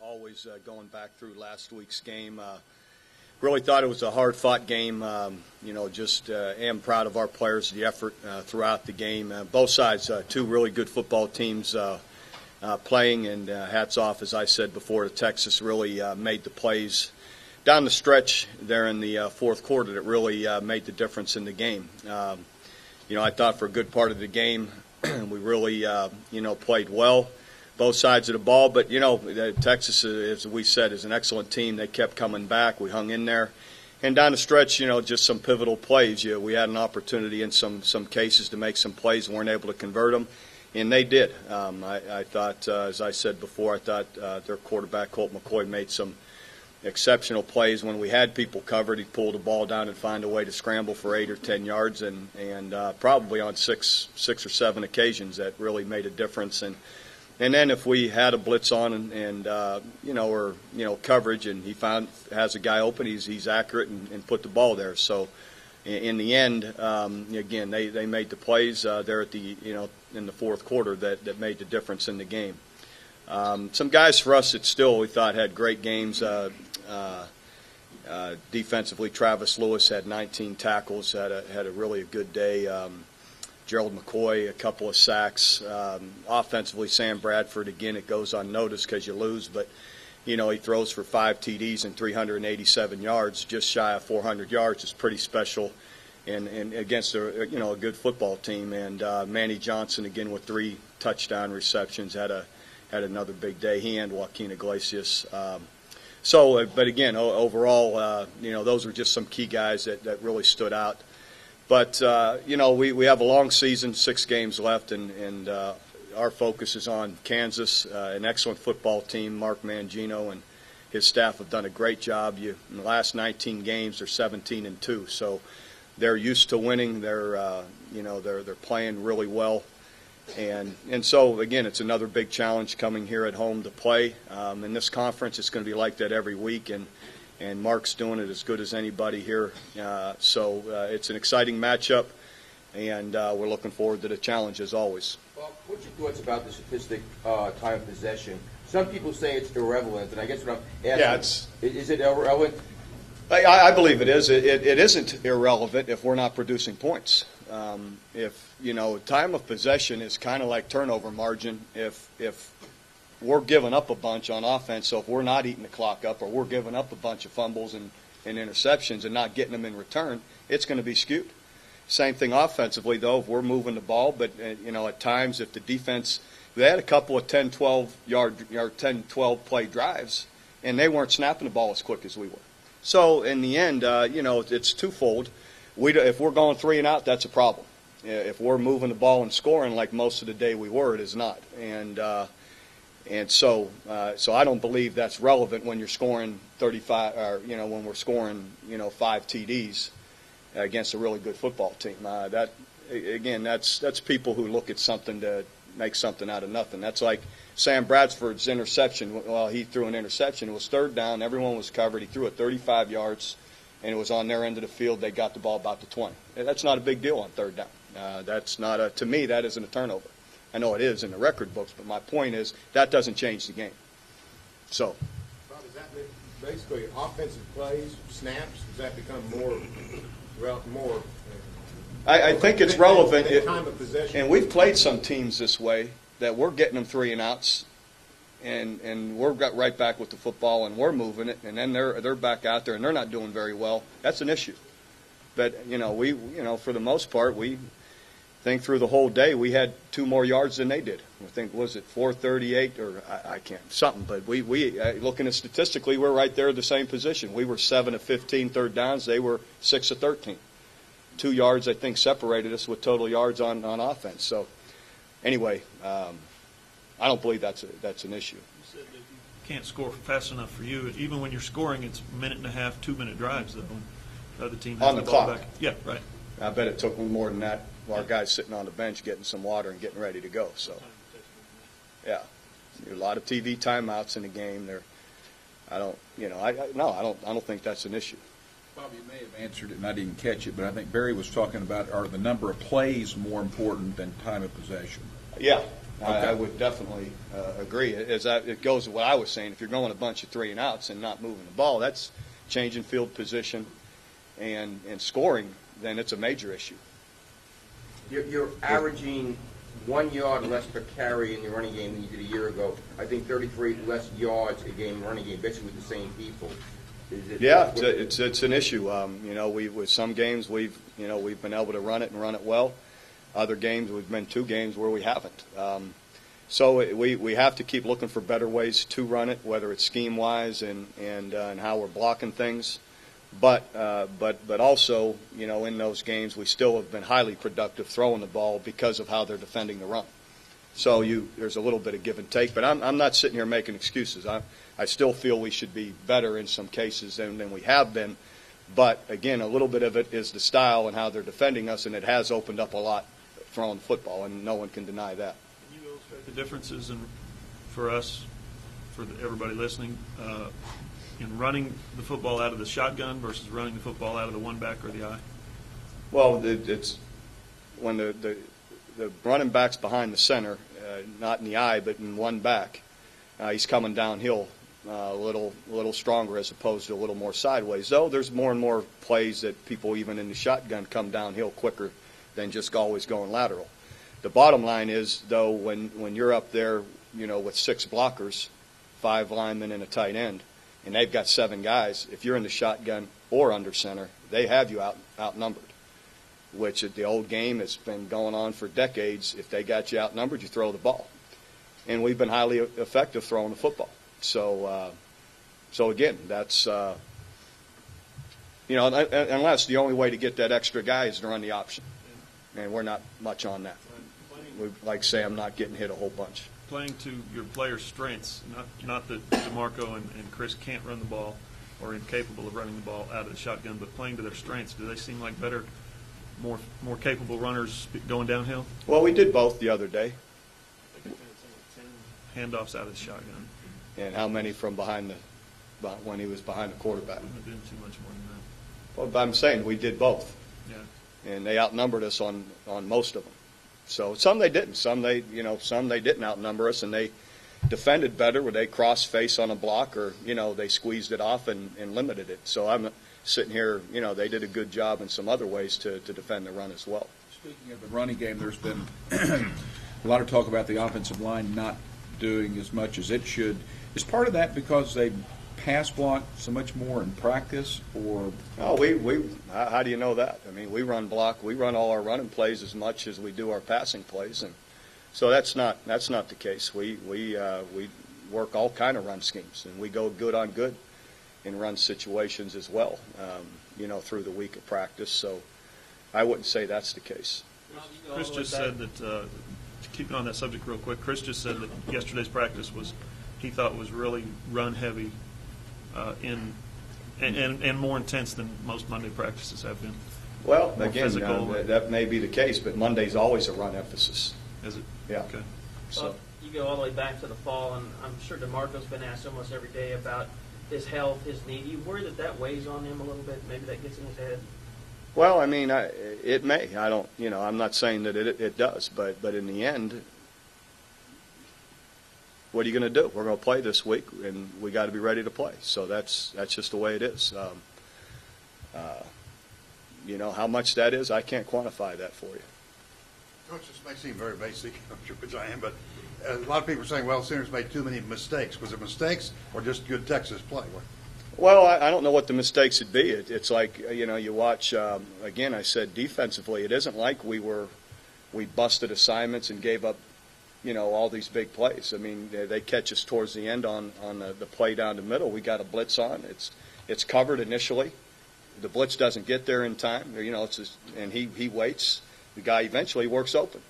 always going back through last week's game. Really thought it was a hard-fought game. Just am proud of our players, the effort throughout the game. Both sides, two really good football teams playing, and hats off, as I said before, to Texas. Really made the plays down the stretch there in the fourth quarter that really made the difference in the game. I thought for a good part of the game we really, played well, both sides of the ball. But, Texas, as we said, is an excellent team. They kept coming back. We hung in there. And down the stretch, just some pivotal plays. We had an opportunity in some cases to make some plays and weren't able to convert them, and they did. I thought, as I said before, I thought their quarterback, Colt McCoy, made some exceptional plays when we had people covered. He'd pull the ball down and find a way to scramble for 8 or 10 yards, and probably on six or seven occasions that really made a difference. And then if we had a blitz on or coverage, and he has a guy open, he's accurate and put the ball there. So in the end, again, they made the plays there at the in the fourth quarter that made the difference in the game. Some guys for us that still we thought had great games. Defensively, Travis Lewis had 19 tackles, had a really good day. Gerald McCoy, a couple of sacks. Offensively, Sam Bradford, again, it goes unnoticed because you lose, but he throws for 5 TDs and 387 yards, just shy of 400 yards. It's pretty special, and against a good football team. And Manny Johnson, again, with 3 touchdown receptions, had another big day. He and Joaquin Iglesias. But again, overall, those were just some key guys that really stood out. But, we have a long season, 6 games left, and our focus is on Kansas, an excellent football team. Mark Mangino and his staff have done a great job. In the last 19 games, they're 17-2, so they're used to winning. They're playing really well. And so, again, it's another big challenge coming here at home to play. In this conference, it's going to be like that every week, and Mark's doing it as good as anybody here. So it's an exciting matchup, and we're looking forward to the challenge as always. Well, what's your thoughts about the statistic time of possession? Some people say it's irrelevant, and I guess what I'm asking, is it irrelevant? I believe it is. It isn't irrelevant if we're not producing points. Time of possession is kind of like turnover margin. If we're giving up a bunch on offense, so if we're not eating the clock up, or we're giving up a bunch of fumbles and interceptions and not getting them in return, it's going to be skewed. Same thing offensively, though. If we're moving the ball, but at times if the defense, they had a couple of 10, 12 play drives, and they weren't snapping the ball as quick as we were. So in the end, it's twofold. If we're going 3 and out, that's a problem. If we're moving the ball and scoring like most of the day we were, it is not. And so I don't believe that's relevant when you're scoring 35, or when we're scoring 5 TDs against a really good football team. That's people who look at something to make something out of nothing. That's like Sam Bradford's interception. Well, he threw an interception. It was 3rd down. Everyone was covered. He threw it 35 yards. And it was on their end of the field. They got the ball about the 20. That's not a big deal on 3rd down. That's not to me, that isn't a turnover. I know it is in the record books, but my point is that doesn't change the game. So. Bob, is that basically offensive plays, snaps? Does that become more? I think it's relevant. Time of possession. And we've played some teams this way that we're getting them 3 and outs. And we're right back with the football, and we're moving it, and then they're back out there, and they're not doing very well. That's an issue. But we for the most part, we think through the whole day we had 2 more yards than they did. I think, was it 438 or I can't something. But we looking at statistically, we're right there at the same position. We were 7 of 15 third downs. They were 6 of 13. 2 yards, I think, separated us with total yards on offense. So anyway. I don't believe that's an issue. You said that you can't score fast enough for you. Even when you're scoring, it's 1.5, 2-minute drives, though. The other team has on the ball clock. Back. Yeah, right. I bet it took more than that. Our guys sitting on the bench getting some water and getting ready to go. So, yeah, a lot of TV timeouts in the game. I don't think that's an issue. Bob, you may have answered it and I didn't catch it, but I think Barry was talking about, are the number of plays more important than time of possession? Yeah, Okay. I would definitely agree. It goes to what I was saying. If you're going a bunch of 3 and outs and not moving the ball, that's changing field position and scoring, then it's a major issue. You're averaging 1 yard less per carry in the running game than you did a year ago. I think 33 less yards a game running game, basically with the same people. Yeah, it's an issue. With some games we've been able to run it well. Other games we've been 2 games where we haven't. So we have to keep looking for better ways to run it, whether it's scheme wise and how we're blocking things. But also, in those games we still have been highly productive throwing the ball because of how they're defending the run. So there's a little bit of give and take. But I'm not sitting here making excuses. I still feel we should be better in some cases than we have been. But, again, a little bit of it is the style and how they're defending us, and it has opened up a lot throwing football, and no one can deny that. Can you illustrate the differences for us, for everybody listening, in running the football out of the shotgun versus running the football out of the one back or the eye? Well, it's when the running back's behind the center, not in the eye, but in one back, he's coming downhill a little stronger as opposed to a little more sideways. Though there's more and more plays that people even in the shotgun come downhill quicker than just always going lateral. The bottom line is, though, when you're up there, with 6 blockers, 5 linemen and a tight end, and they've got 7 guys, if you're in the shotgun or under center, they have you outnumbered, which at the old game has been going on for decades. If they got you outnumbered, you throw the ball. And we've been highly effective throwing the football. So again, that's, unless the only way to get that extra guy is to run the option. And we're not much on that. Like say, I'm not getting hit a whole bunch. Playing to your players' strengths, not that DeMarco and Chris can't run the ball or incapable of running the ball out of the shotgun, but playing to their strengths. Do they seem like better, more capable runners going downhill? Well, we did both the other day. I think they had 10 handoffs out of the shotgun. And how many from behind when he was behind the quarterback? Wouldn't have been too much more than that. Well, but I'm saying we did both. Yeah. And they outnumbered us on most of them. So some they didn't. Some they didn't outnumber us, and they defended better where they crossed face on a block or, they squeezed it off and limited it. So I'm sitting here, they did a good job in some other ways to defend the run as well. Speaking of the running game, there's been a lot of talk about the offensive line not doing as much as it should. Is part of that because they pass block so much more in practice, or? Oh, how do you know that? I mean, we run all our running plays as much as we do our passing plays, and so that's not the case. We work all kind of run schemes, and we go good on good in run situations as well, through the week of practice. So I wouldn't say that's the case. Chris just said that, keeping on that subject real quick, Chris just said that yesterday's practice he thought was really run heavy and more intense than most Monday practices have been. Well, More again, physical. that may be the case, but Monday's always a run emphasis. Is it? Yeah. Okay. So. Well, you go all the way back to the fall, and I'm sure DeMarco's been asked almost every day about his health, his knee. Do you worry that weighs on him a little bit? Maybe that gets in his head? Well, I mean, it may. I don't, I'm not saying that it does, but in the end, what are you going to do? We're going to play this week, and we got to be ready to play. So that's just the way it is. How much that is, I can't quantify that for you. Coach, this may seem very basic, I'm sure which I am, but a lot of people are saying, well, Sooners made too many mistakes. Was it mistakes or just good Texas play? Well, I don't know what the mistakes would be. It's like, you watch, again, I said defensively, it isn't like we busted assignments and gave up, all these big plays. I mean, they catch us towards the end on the play down the middle. We got a blitz on. It's covered initially. The blitz doesn't get there in time. And he waits. The guy eventually works open.